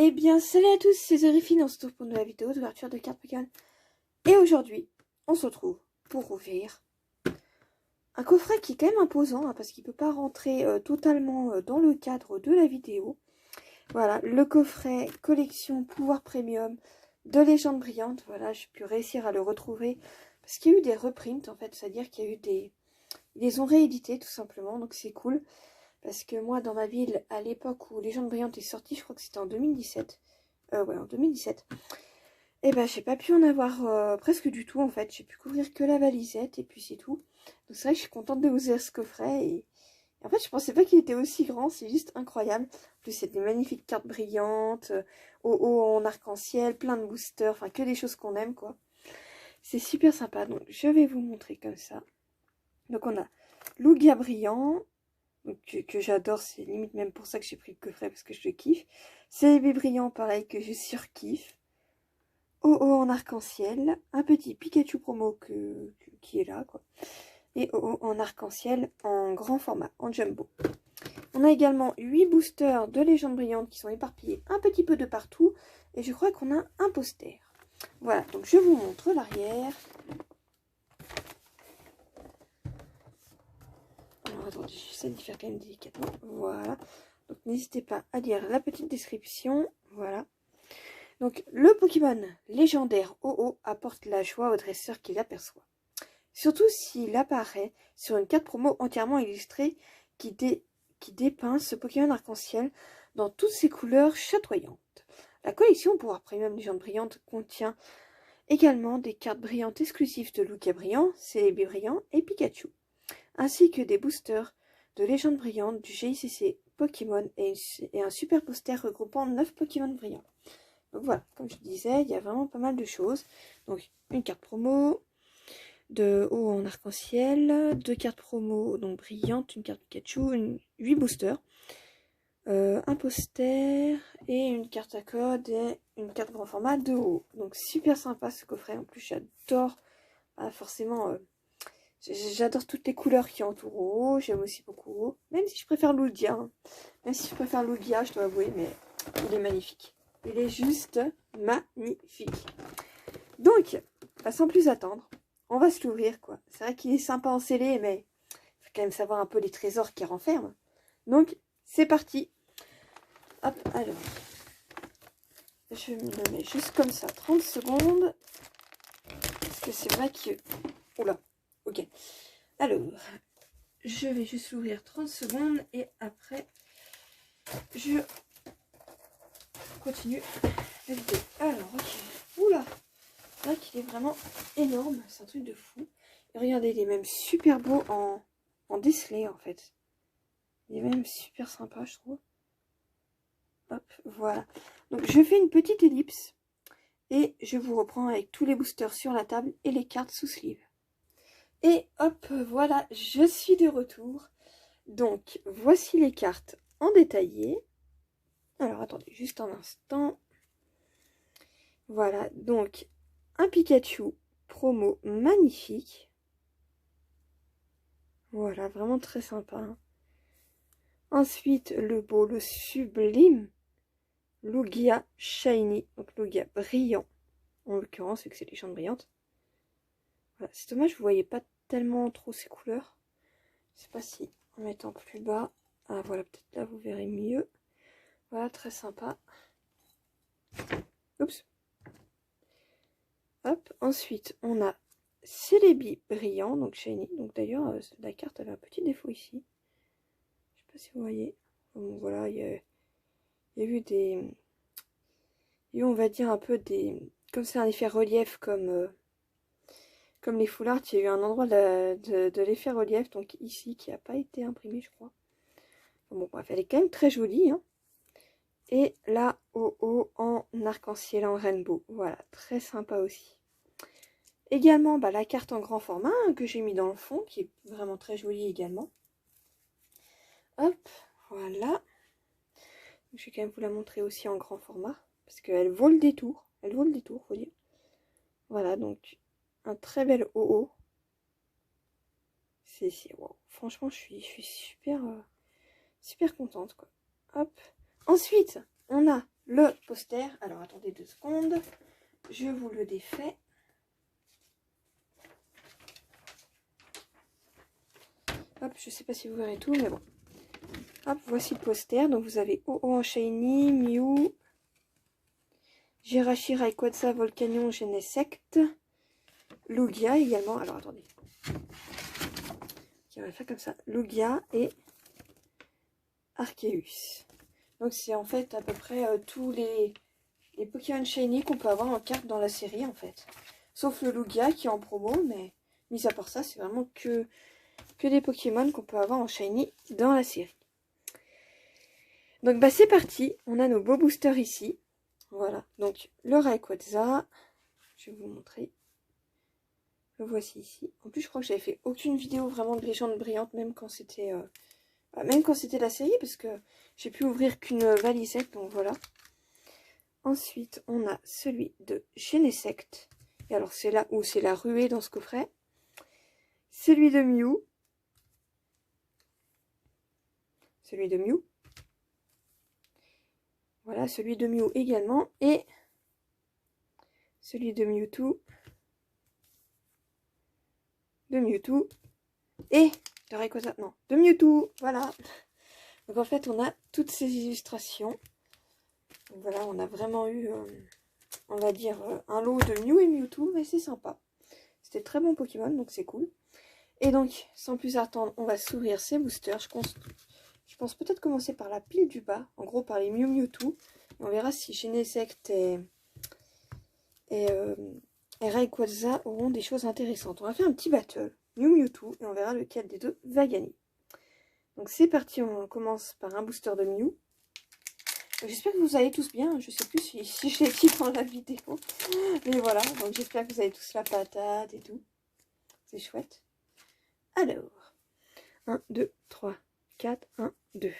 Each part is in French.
Eh bien, salut à tous, c'est Zerifine, on se retrouve pour une nouvelle vidéo d'ouverture de cartes Pokémon. Et aujourd'hui, on se retrouve pour ouvrir un coffret qui est quand même imposant, hein, parce qu'il ne peut pas rentrer totalement dans le cadre de la vidéo. Voilà, le coffret collection pouvoir premium de Légende Brillante. Voilà, j'ai pu réussir à le retrouver, parce qu'il y a eu des reprints, en fait, c'est-à-dire qu'il y a eu des... Ils les ont réédités, tout simplement, donc c'est cool. Parce que moi, dans ma ville, à l'époque où Légende Brillante est sortie, je crois que c'était en 2017. Ouais, en 2017. Et ben, j'ai pas pu en avoir presque du tout, en fait. J'ai pu couvrir que la valisette, et puis c'est tout. Donc c'est vrai que je suis contente de ouvrir ce coffret. Et en fait, je pensais pas qu'il était aussi grand, c'est juste incroyable. En plus, c'est des magnifiques cartes brillantes, en arc-en-ciel, plein de boosters, enfin, que des choses qu'on aime, quoi. C'est super sympa, donc je vais vous montrer comme ça. Donc on a Lugia brillant, donc, que j'adore, c'est limite même pour ça que j'ai pris le coffret, parce que je le kiffe. CB brillant, pareil, que je surkiffe. Oh en arc-en-ciel, un petit Pikachu promo qui est là, quoi. Et Oh en arc-en-ciel en grand format, en jumbo. On a également 8 boosters de Légende Brillante qui sont éparpillés un petit peu de partout. Et je crois qu'on a un poster. Voilà, donc je vous montre l'arrière. Alors attendez, j'essaie de faire quand même délicatement. Voilà. Donc n'hésitez pas à lire la petite description. Voilà. Donc le Pokémon légendaire Oh apporte la joie au dresseur qui l'aperçoit. Surtout s'il apparaît sur une carte promo entièrement illustrée qui dépeint ce Pokémon arc-en-ciel dans toutes ses couleurs chatoyantes. La collection Pouvoir Premium Légende Brillante contient également des cartes brillantes exclusives de Lugia Brillant, Celebi Brillant et Pikachu, ainsi que des boosters de Légende Brillante du GICC Pokémon et un super poster regroupant 9 Pokémon brillants. Donc voilà, comme je disais, il y a vraiment pas mal de choses. Donc une carte promo, de haut en arc-en-ciel, 2 cartes promo donc brillantes, une carte Pikachu, 8 boosters, un poster et une carte à code et une carte grand format de haut. Donc super sympa ce coffret, en plus j'adore, forcément, j'adore toutes les couleurs qui entourent haut, j'aime aussi beaucoup haut, même si je préfère Lugia, hein. Même si je préfère Lugia, je dois avouer, mais il est magnifique. Il est juste magnifique. Donc, sans plus attendre, on va se l'ouvrir, quoi. C'est vrai qu'il est sympa en scellé, mais il faut quand même savoir un peu les trésors qu'il renferme. Donc, c'est parti. Hop, alors. Je me le mets juste comme ça, 30 secondes. Parce que c'est vrai que... Oula, ok. Alors, je vais juste l'ouvrir 30 secondes et après, je continue la vidéo. Alors, ok. Oula. C'est vrai qu'il est vraiment énorme, c'est un truc de fou. Et regardez, il est même super beau en décelé en fait. Il est même super sympa, je trouve. Hop, voilà. Donc je fais une petite ellipse et je vous reprends avec tous les boosters sur la table et les cartes sous sleeve. Et hop, voilà, je suis de retour. Donc voici les cartes en détaillé. Alors attendez, juste un instant. Voilà, donc un Pikachu promo magnifique. Voilà, vraiment très sympa. Hein. Ensuite, le beau, le sublime Lugia Shiny, donc Lugia brillant, en l'occurrence, vu que c'est Légende Brillante. Voilà, c'est dommage, vous voyez pas tellement trop ces couleurs. Je sais pas si en mettant plus bas. Ah voilà, peut-être là vous verrez mieux. Voilà, très sympa. Oups. Hop, ensuite on a Celebi brillant, donc Shiny. Donc d'ailleurs, la carte avait un petit défaut ici. Je sais pas si vous voyez. Donc voilà, il y a eu des... Et on va dire un peu des... Comme c'est un effet relief comme les foulards, il y a eu un endroit de l'effet relief, donc ici, qui n'a pas été imprimé, je crois. Bon, bref, elle est quand même très jolie. Hein. Et là, en arc-en-ciel, en rainbow. Voilà, très sympa aussi. Également, la carte en grand format hein, que j'ai mis dans le fond, qui est vraiment très jolie également. Hop, voilà. Je vais quand même vous la montrer aussi en grand format, parce qu'elle vaut le détour. Elle vaut le détour, faut dire. Voilà, donc un très bel OO. Wow. Franchement, je suis super, super contente, quoi. Hop. Ensuite, on a le poster. Alors attendez 2 secondes, je vous le défais. Hop, je sais pas si vous verrez tout, mais bon. Hop, voici le poster. Donc vous avez Oh en Shiny, Mew, Jirachi, Rayquaza, Volcanion, Genesect, Lugia également. Alors attendez. On va faire comme ça. Lugia et Arceus. Donc c'est en fait à peu près tous les Pokémon Shiny qu'on peut avoir en carte dans la série en fait. Sauf le Lugia qui est en promo, mais mis à part ça, c'est vraiment que des Pokémon qu'on peut avoir en Shiny dans la série. Donc bah c'est parti, on a nos beaux boosters ici. Voilà, donc le Rayquaza, je vais vous montrer. Le voici ici. En plus je crois que j'avais fait aucune vidéo vraiment de légende brillante, même quand c'était la série, parce que j'ai pu ouvrir qu'une valisette, donc voilà. Ensuite on a celui de Genesect. Et alors c'est là où c'est la ruée dans ce coffret. Celui de Mew. Celui de Mew. Voilà, celui de Mew également. Et celui de Mewtwo. De Mewtwo. Et de Rayquaza. Non, de Mewtwo. Voilà. Donc en fait, on a toutes ces illustrations. Donc voilà, on a vraiment eu, on va dire, un lot de Mew et Mewtwo. Mais c'est sympa. C'était de très bon Pokémon, donc c'est cool. Et donc, sans plus attendre, on va s'ouvrir ces boosters. Je pense peut-être commencer par la pile du bas. En gros, par les Mew Mewtwo. Et on verra si Genesect et Rayquaza auront des choses intéressantes. On va faire un petit battle. Mew Mewtwo. Et on verra lequel des deux va gagner. Donc c'est parti. On commence par un booster de Mew. J'espère que vous allez tous bien. Je sais plus si je l'ai dit dans la vidéo. Mais voilà. Donc j'espère que vous avez tous la patate et tout. C'est chouette. Alors. 1, 2, 3, 4, 1, 2.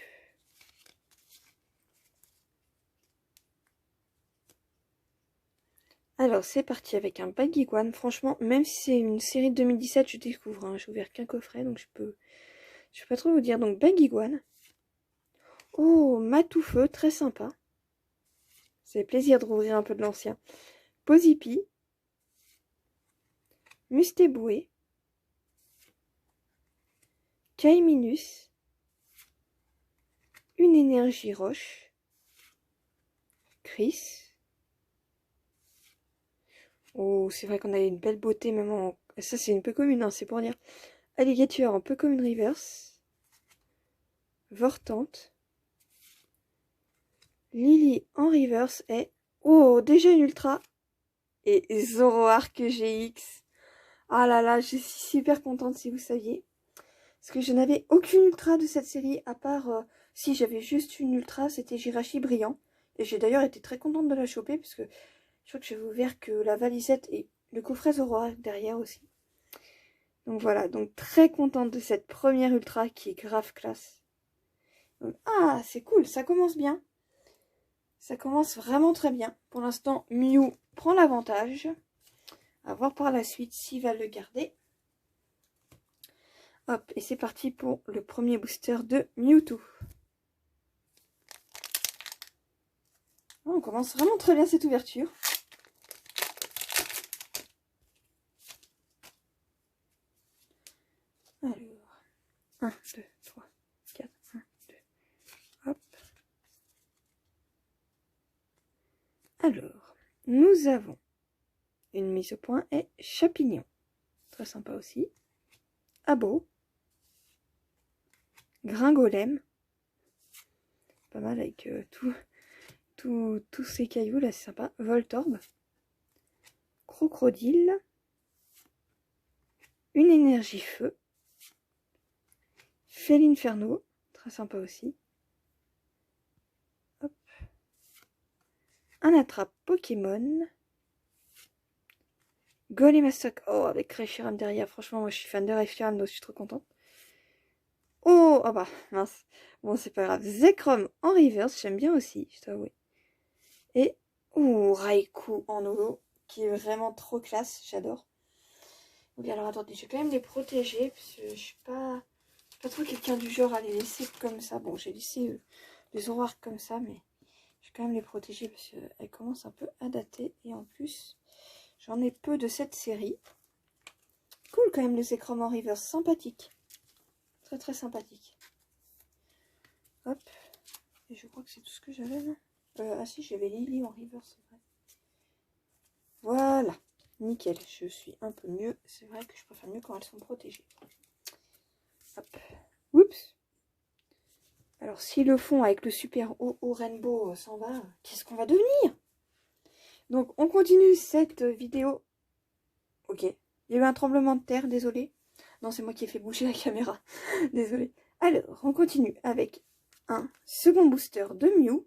Alors c'est parti avec un Baguiguane. Franchement, même si c'est une série de 2017, je découvre. Hein. J'ai ouvert qu'un coffret, donc je peux pas trop vous dire. Donc Baguiguane. Oh, Matoufeu, très sympa. C'est plaisir de rouvrir un peu de l'ancien. Pozipi. Mustéboué. Kaiminus. Une énergie roche. Chris. Oh, c'est vrai qu'on a une belle beauté, même en... Ça, c'est une peu commune, hein, c'est pour dire. Alligator en peu commune reverse. Vortante. Lily en reverse et... Oh, déjà une ultra. Et Zoroark GX. Ah là là, je suis super contente si vous saviez. Parce que je n'avais aucune ultra de cette série, à part... si j'avais juste une ultra, c'était Jirachi Brillant. Et j'ai d'ailleurs été très contente de la choper, parce que je crois que j'avais ouvert que la valisette et le coffret Zoroark derrière aussi. Donc voilà, donc très contente de cette première ultra qui est grave classe. Donc, ah, c'est cool, ça commence bien. Ça commence vraiment très bien. Pour l'instant, Mew prend l'avantage. À voir par la suite s'il va le garder. Hop, et c'est parti pour le premier booster de Mewtwo. On commence vraiment très bien cette ouverture. Alors, 1, 2, 3, 4, 1, 2. Hop. Alors, nous avons une mise au point et Chapignon. Très sympa aussi. Abo. Gringolem. Pas mal avec tous ces cailloux là, c'est sympa. Voltorb. Crocodile. Une énergie feu. Félinferno. Très sympa aussi. Hop. Un attrape Pokémon. Golemastoc. Oh, avec Reshiram derrière. Franchement, moi je suis fan de Reshiram, donc je suis trop contente. Oh, ah bah, mince. Bon, c'est pas grave. Zekrom en reverse, j'aime bien aussi, je dois avouer. Et, Raikou en holo, qui est vraiment trop classe, j'adore. Donc alors, attendez, je vais quand même les protéger, parce que je suis pas trop quelqu'un du genre à les laisser comme ça. Bon, j'ai laissé les Zoroark comme ça, mais Je vais quand même les protéger parce qu'elles commencent un peu à dater. Et en plus, j'en ai peu de cette série. Cool quand même les écrans en reverse, sympathique. Très très sympathique. Hop. Et je crois que c'est tout ce que j'avais là. Ah si, j'avais Lily en reverse, c'est vrai. Voilà. Nickel. Je suis un peu mieux. C'est vrai que je préfère mieux quand elles sont protégées. Hop. Oups. Alors si le fond avec le super haut rainbow s'en va, qu'est-ce qu'on va devenir? Donc on continue cette vidéo. Ok. Il y a eu un tremblement de terre, désolé. Non, c'est moi qui ai fait bouger la caméra. Désolé. Alors, on continue avec un second booster de Mew.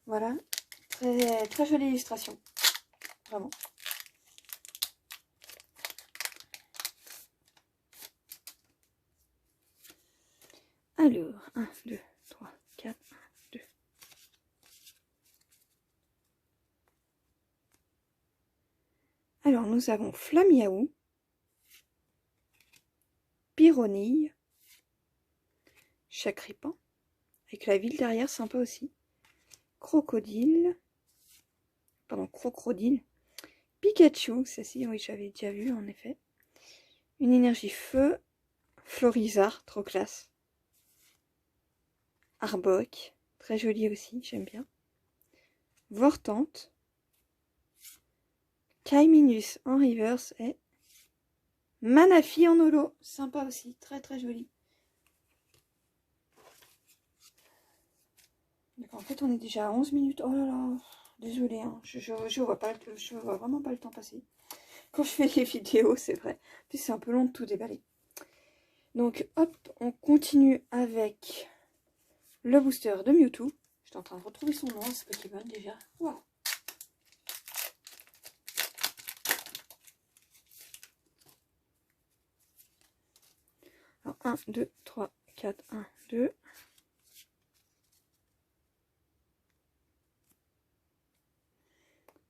Voilà. Très, très jolie illustration. Vraiment. Alors, 1, 2, 3, 4, 1, 2. Alors, nous avons Flamiaou, Pyronille, Chakripan, avec la ville derrière, sympa aussi. Crocodile, Pikachu, ça si, oui, j'avais déjà vu en effet. Une énergie feu, Florizard, trop classe. Arbok, très joli aussi, j'aime bien. Vortante, Kaiminus en reverse et Manafi en holo, sympa aussi, très très joli. Donc en fait on est déjà à 11 minutes, oh là là, désolé, hein. je vois vraiment pas le temps passer. Quand je fais les vidéos, c'est vrai, puis c'est un peu long de tout déballer. Donc hop, on continue avec le booster de Mewtwo. J'étais en train de retrouver son nom, ce Pokémon déjà. Wow. Alors 1, 2, 3, 4, 1, 2.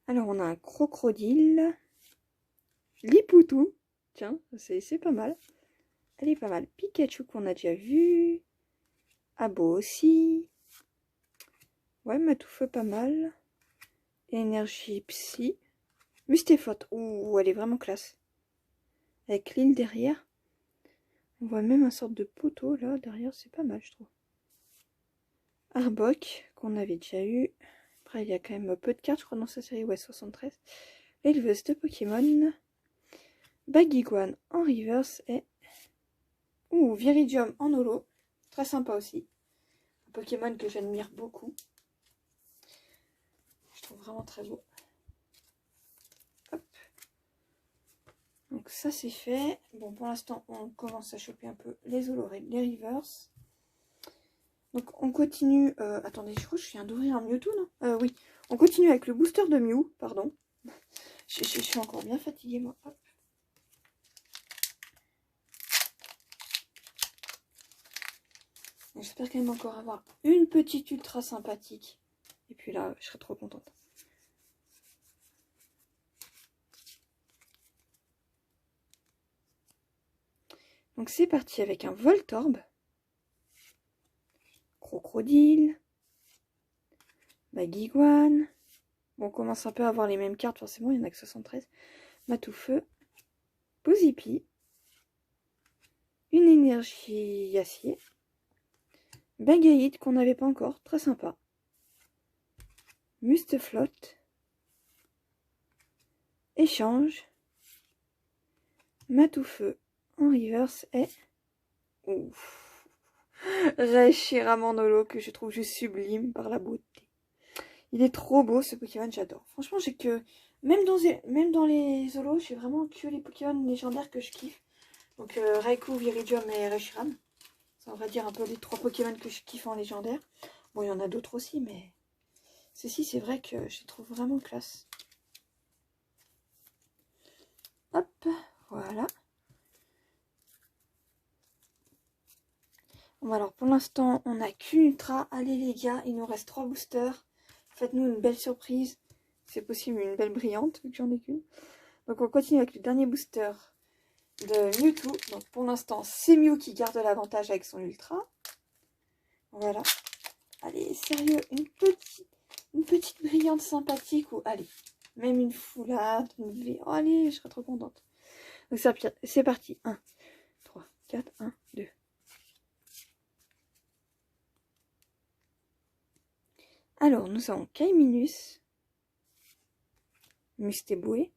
Alors on a un crocodile. Lipoutou. Tiens, c'est pas mal. Elle est pas mal. Pikachu qu'on a déjà vu. Abo aussi. Ouais, Matoufeu pas mal. Énergie Psy. Mustéphlote. Ouh, elle est vraiment classe. Avec l'île derrière. On voit même un sorte de poteau là derrière. C'est pas mal, je trouve. Arbok, qu'on avait déjà eu. Après, il y a quand même peu de cartes, je crois, dans sa série. Ouais, 73. L'éleveuse de Pokémon. Baguiguane en reverse et... Ouh, Viridium en holo. Très sympa aussi. Un Pokémon que j'admire beaucoup. Je trouve vraiment très beau. Hop. Donc ça c'est fait. Bon, pour l'instant, on commence à choper un peu les holos, les reverse. Donc on continue... attendez, je crois que je viens d'ouvrir un Mewtwo, non oui. On continue avec le booster de Mew, pardon. Je suis encore bien fatiguée, moi. Hop. J'espère quand même encore avoir une petite ultra sympathique. Et puis là, je serai trop contente. Donc c'est parti avec un Voltorb. Crocodile. Baguiguane. Bon, on commence un peu à avoir les mêmes cartes, forcément, il n'y en a que 73. Matoufeu. Pozipi. Une énergie acier. Bagaïd qu'on n'avait pas encore, très sympa. Musteflotte. Échange. Matoufeu en reverse et... Ouf. Reshiramandolo que je trouve juste sublime par la beauté. Il est trop beau ce Pokémon, j'adore. Franchement, j'ai que... Même dans les holos, j'ai vraiment que les Pokémon légendaires que je kiffe. Donc Raikou, Viridium et Reshiram. Ça on va dire un peu les 3 Pokémon que je kiffe en légendaire. Bon, il y en a d'autres aussi, mais... Ceci, c'est vrai que je les trouve vraiment classe. Hop, voilà. Bon, alors pour l'instant, on n'a qu'une ultra. Allez les gars, il nous reste 3 boosters. Faites-nous une belle surprise. C'est possible, une belle brillante, vu que j'en ai qu'une. Donc on continue avec le dernier booster de Mewtwo. Donc pour l'instant, c'est Mew qui garde l'avantage avec son ultra. Voilà. Allez, sérieux, une petite brillante sympathique ou allez, même une foulade, une V. Oh, allez, je serais trop contente. Donc c'est parti. 1, 3, 4, 1, 2. Alors, nous avons Kaiminus, Mustéboué,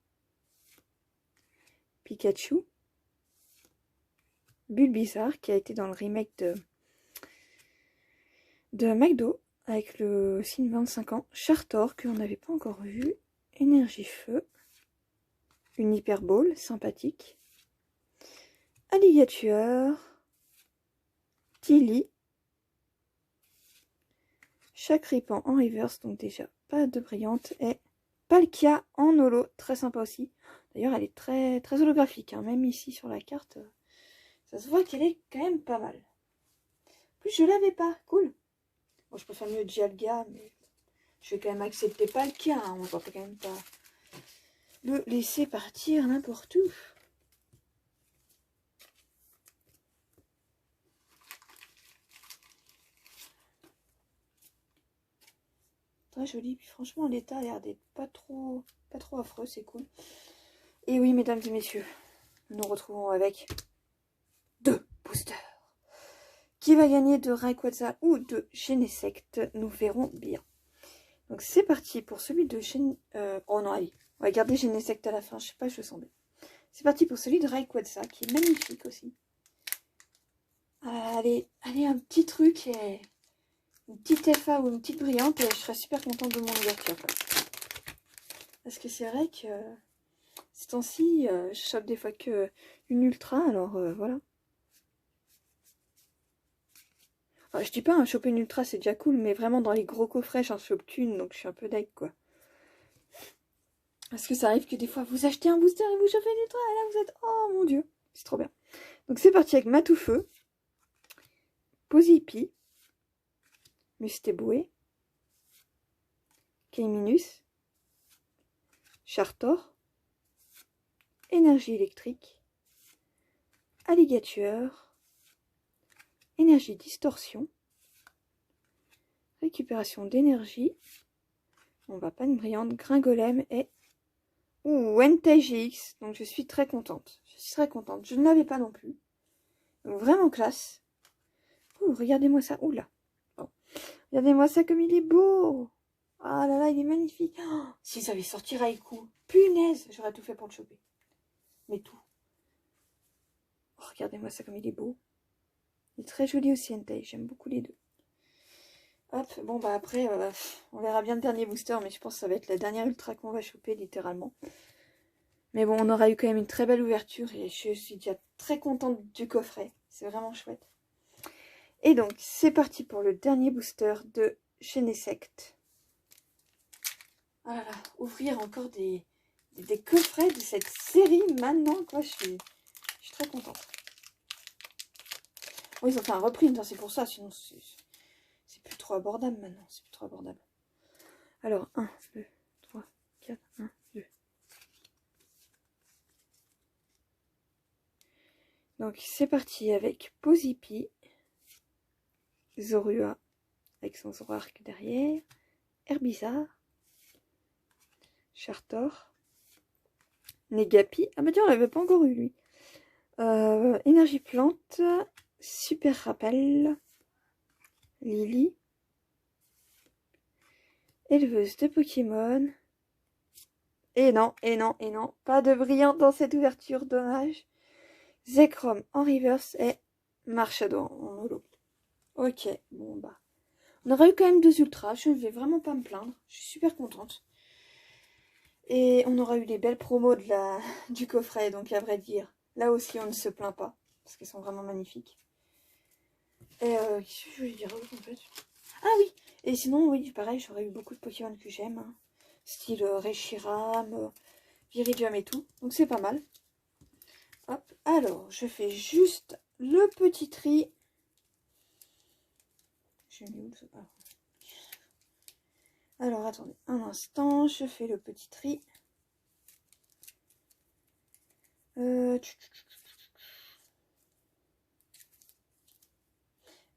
Pikachu, Bulbizarre qui a été dans le remake de McDo avec le signe 25 ans, Chartor que on n'avait pas encore vu, Énergie Feu, une Hyperball sympathique, Alligator, Tilly, Chakripan en reverse, donc déjà pas de brillante, et Palkia en holo, très sympa aussi. D'ailleurs elle est très, très holographique, hein. Même ici sur la carte, ça se voit qu'elle est quand même pas mal. En plus je l'avais pas, cool. Bon, je préfère mieux Dialga, mais je vais quand même accepter Palkia, hein. On va quand même pas le laisser partir n'importe où. Très joli, puis franchement l'état a l'air d'être pas trop affreux, c'est cool. Et oui, mesdames et messieurs, nous nous retrouvons avec 2 boosters. Qui va gagner de Rayquaza ou de Genesect, nous verrons bien. Donc c'est parti pour celui de oh non, allez, on va garder Genesect à la fin, je sais pas, je le sens bien. C'est parti pour celui de Rayquaza, qui est magnifique aussi. Allez, un petit truc, et une petite FA ou une petite brillante, et je serais super contente de mon ouverture. Parce que c'est vrai que ces temps-ci, je chope des fois que une ultra, alors voilà. Enfin, je dis pas, choper une ultra c'est déjà cool, mais vraiment dans les gros coffrets, j'en chope qu'une, donc je suis un peu deg quoi. Parce que ça arrive que des fois vous achetez un booster et vous chopez une ultra, et là vous êtes, oh mon dieu, c'est trop bien. Donc c'est parti avec Matoufeu, Pozipi, Mustéboué, Kaiminus, Chartor, Énergie électrique, Alligator, Énergie distorsion, récupération d'énergie, on va pas une brillante, Gringolem et Entei GX, donc je suis très contente. Je suis très contente. Je ne l'avais pas non plus. Donc vraiment classe. Ouh, regardez-moi ça. Oula. Bon. Regardez-moi ça comme il est beau. Ah là là, il est magnifique. Oh, si ça avait sorti Raikou, punaise, j'aurais tout fait pour le choper. Mais tout. Oh, regardez-moi ça comme il est beau. Il est très joli aussi, Entei. J'aime beaucoup les deux. Hop, bon bah après, on verra bien le dernier booster, mais je pense que ça va être la dernière ultra qu'on va choper, littéralement. Mais bon, on aura eu quand même une très belle ouverture et je suis déjà très contente du coffret. C'est vraiment chouette. Et donc, c'est parti pour le dernier booster de Genesect. Ah là là, ouvrir encore des coffrets de cette série maintenant, quoi. Je suis très contente. Oh, ils ont fait un reprint, hein, c'est pour ça, sinon c'est plus trop abordable maintenant. C'est plus trop abordable. Alors, 1, 2, 3, 4, 1, 2. Donc, c'est parti avec Pozipi, Zorua, avec son Zoroark derrière, Herbizarre, Chartor, Negapi, ah bah tiens on l'avait pas encore eu lui, Énergie Plante, Super Rappel, Lily, Éleveuse de Pokémon, et non, pas de brillant dans cette ouverture, dommage, Zekrom en reverse et Marshado en holo. Ok, bon bah, on aurait eu quand même 2 ultras, je ne vais vraiment pas me plaindre, je suis super contente. Et on aura eu les belles promos du coffret, donc à vrai dire, là aussi on ne se plaint pas, parce qu'elles sont vraiment magnifiques. Et qu'est-ce que je voulais dire en fait? Ah oui, et sinon oui, pareil, j'aurais eu beaucoup de Pokémon que j'aime, hein, style Reshiram, Viridium et tout, donc c'est pas mal. Hop, alors je fais juste le petit tri. J'ai mis où ça? Alors attendez un instant, je fais le petit tri.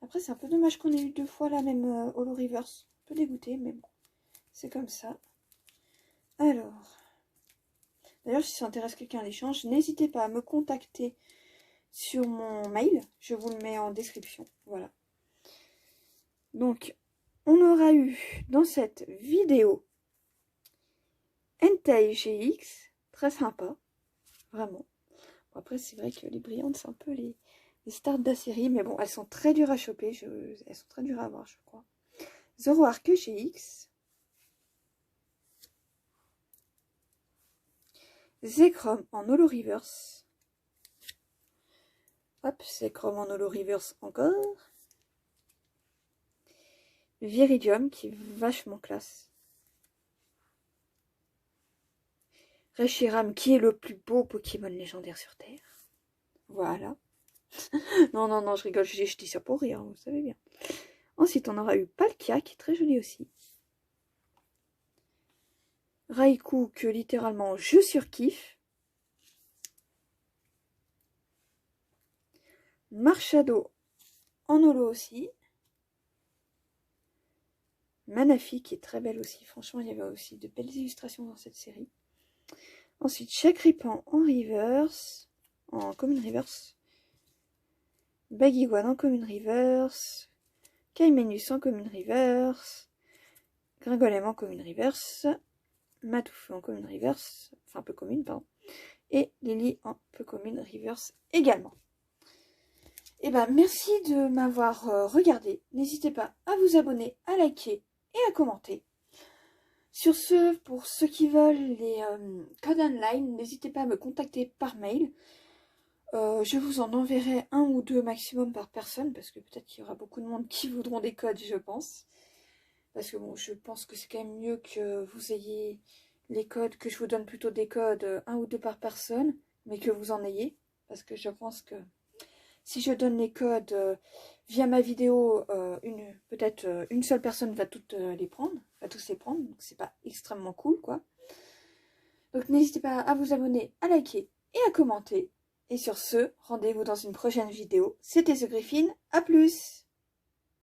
Après, c'est un peu dommage qu'on ait eu 2 fois la même holo reverse. Un peu dégoûté, mais bon, c'est comme ça. Alors, d'ailleurs, si ça intéresse quelqu'un à l'échange, n'hésitez pas à me contacter sur mon mail. Je vous le mets en description. Voilà. Donc, on aura eu dans cette vidéo Entei GX, très sympa, vraiment. Bon, après, c'est vrai que les brillantes, c'est un peu les stars de la série, mais bon, elles sont très dures à choper, elles sont très dures à avoir, je crois. Zoroark GX, Zekrom en holo reverse. Hop, Zekrom en holo reverse encore. Viridium qui est vachement classe. Reshiram qui est le plus beau Pokémon légendaire sur Terre. Voilà. Non, non, non, je rigole, je dis ça pour rire, vous savez bien. Ensuite, on aura eu Palkia qui est très joli aussi. Raikou que littéralement je surkiffe. Marshado en holo aussi. Manafi qui est très belle aussi. Franchement, il y avait aussi de belles illustrations dans cette série. Ensuite, Chakripan en reverse. En common reverse. Bagiwan en common reverse. Kaimenus en common reverse. Gringolem en common reverse. Matoufeu en common reverse. Enfin, peu commune, pardon. Et Lily en peu commune reverse également. Et ben, merci de m'avoir regardé. N'hésitez pas à vous abonner, à liker et à commenter. Sur ce, pour ceux qui veulent les codes online, n'hésitez pas à me contacter par mail. Je vous en enverrai 1 ou 2 maximum par personne, parce que peut-être qu'il y aura beaucoup de monde qui voudront des codes, je pense. Parce que bon, je pense que c'est quand même mieux que vous ayez les codes, que je vous donne plutôt des codes 1 ou 2 par personne, mais que vous en ayez. Parce que je pense que si je donne les codes via ma vidéo, peut-être une seule personne va toutes les prendre, va tous les prendre, donc c'est pas extrêmement cool, quoi. Donc n'hésitez pas à vous abonner, à liker et à commenter. Et sur ce, rendez-vous dans une prochaine vidéo. C'était The Griffin, à plus!